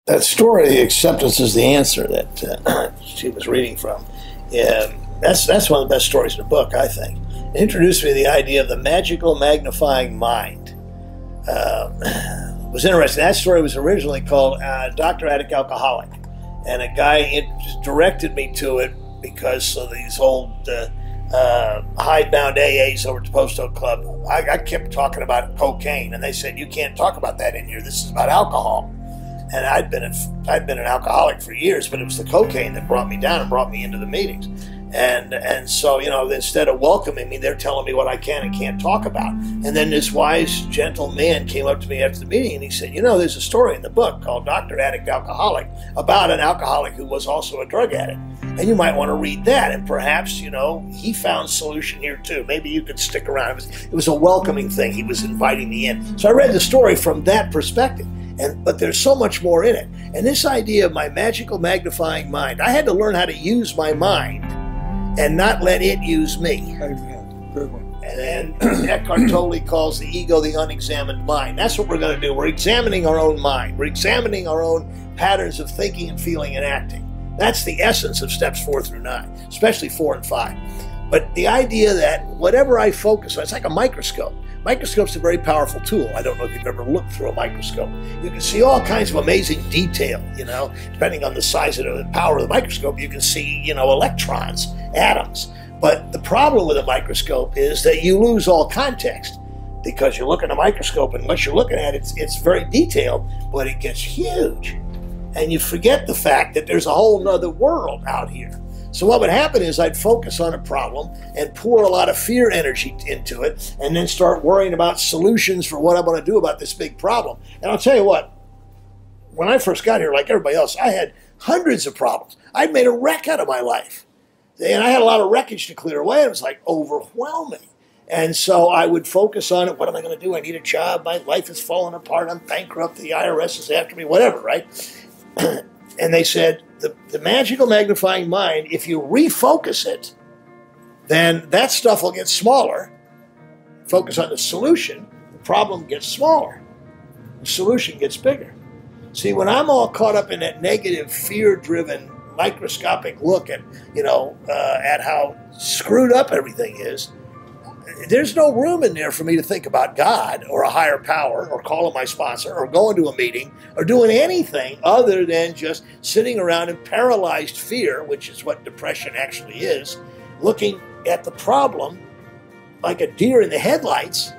That story, Acceptance is the Answer, that she was reading from, that's one of the best stories in the book, I think. It introduced me to the idea of the magical magnifying mind. It was interesting. That story was originally called Dr. Attic Alcoholic, and a guy directed me to it because of these old hidebound AAs over at the Post Oak Club. I kept talking about cocaine, and they said, you can't talk about that in here. This is about alcohol. And I'd been an alcoholic for years, but it was the cocaine that brought me down and brought me into the meetings. And so, you know, instead of welcoming me, they're telling me what I can and can't talk about. And then this wise, gentle man came up to me after the meeting, and he said, you know, there's a story in the book called Dr. Attic Alcoholic about an alcoholic who was also a drug addict. And you might want to read that, and perhaps, you know, he found solution here too. Maybe you could stick around. It was a welcoming thing. He was inviting me in. So I read the story from that perspective. But there's so much more in it. And this idea of my magical magnifying mind, I had to learn how to use my mind and not let it use me. Amen. Good one. And then Eckhart Tolle calls the ego the unexamined mind. That's what we're going to do. We're examining our own mind. We're examining our own patterns of thinking and feeling and acting. That's the essence of steps 4 through 9, especially 4 and 5. But the idea that whatever I focus on, it's like a microscope. Microscope's a very powerful tool. I don't know if you've ever looked through a microscope. You can see all kinds of amazing detail, you know. Depending on the size of the power of the microscope, you can see, you know, electrons, atoms. But the problem with a microscope is that you lose all context because you look at a microscope and what you're looking at, it's very detailed, but it gets huge. And you forget the fact that there's a whole nother world out here. So what would happen is I'd focus on a problem and pour a lot of fear energy into it and then start worrying about solutions for what I'm going to do about this big problem. And I'll tell you what, when I first got here, like everybody else, I had hundreds of problems. I'd made a wreck out of my life. And I had a lot of wreckage to clear away. It was like overwhelming. And so I would focus on it. What am I going to do? I need a job. My life is falling apart. I'm bankrupt. The IRS is after me, whatever, right? And they said, the magical magnifying mind, if you refocus it, then that stuff will get smaller. Focus on the solution, the problem gets smaller. The solution gets bigger. See, when I'm all caught up in that negative, fear-driven, microscopic look at, you know, at how screwed up everything is, there's no room in there for me to think about God or a higher power or calling my sponsor or going to a meeting or doing anything other than just sitting around in paralyzed fear, which is what depression actually is, looking at the problem like a deer in the headlights,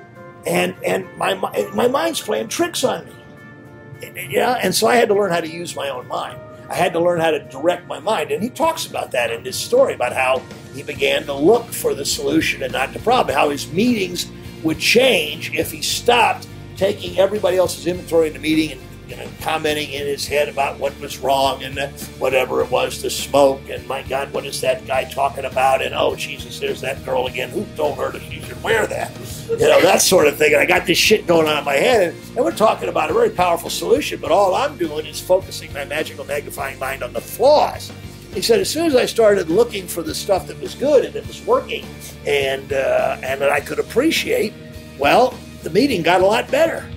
and my mind's playing tricks on me. Yeah, and so I had to learn how to use my own mind. I had to learn how to direct my mind. And he talks about that in this story, about how he began to look for the solution and not the problem, how his meetings would change if he stopped taking everybody else's inventory in the meeting and, you know, commenting in his head about what was wrong and whatever it was, the smoke, and my God, what is that guy talking about? And oh, Jesus, there's that girl again. Who told her that she should wear that? You know, that sort of thing. And I got this shit going on in my head, and we're talking about a very powerful solution, but all I'm doing is focusing my magical magnifying mind on the flaws. He said, as soon as I started looking for the stuff that was good and that was working and that I could appreciate, well, the meeting got a lot better.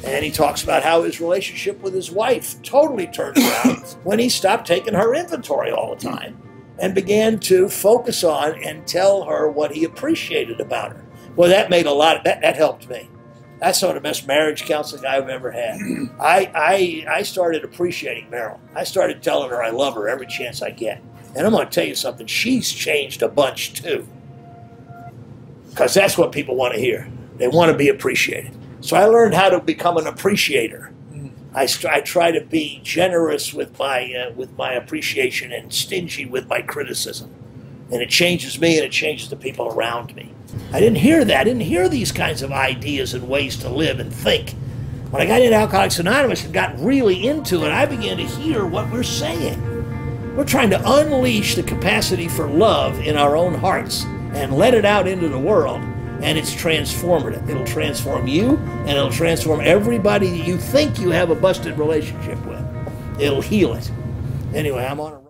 And he talks about how his relationship with his wife totally turned around when he stopped taking her inventory all the time and began to focus on and tell her what he appreciated about her. Well, that made a lot, that helped me. That's some of the best marriage counseling I've ever had. I started appreciating Meryl. I started telling her I love her every chance I get. And I'm going to tell you something, she's changed a bunch too. Because that's what people want to hear. They want to be appreciated. So I learned how to become an appreciator. I try to be generous with my appreciation and stingy with my criticism. And it changes me and it changes the people around me. I didn't hear that. I didn't hear these kinds of ideas and ways to live and think. When I got into Alcoholics Anonymous and got really into it, I began to hear what we're saying. We're trying to unleash the capacity for love in our own hearts and let it out into the world. And it's transformative. It'll transform you, and it'll transform everybody that you think you have a busted relationship with. It'll heal it. Anyway, I'm on a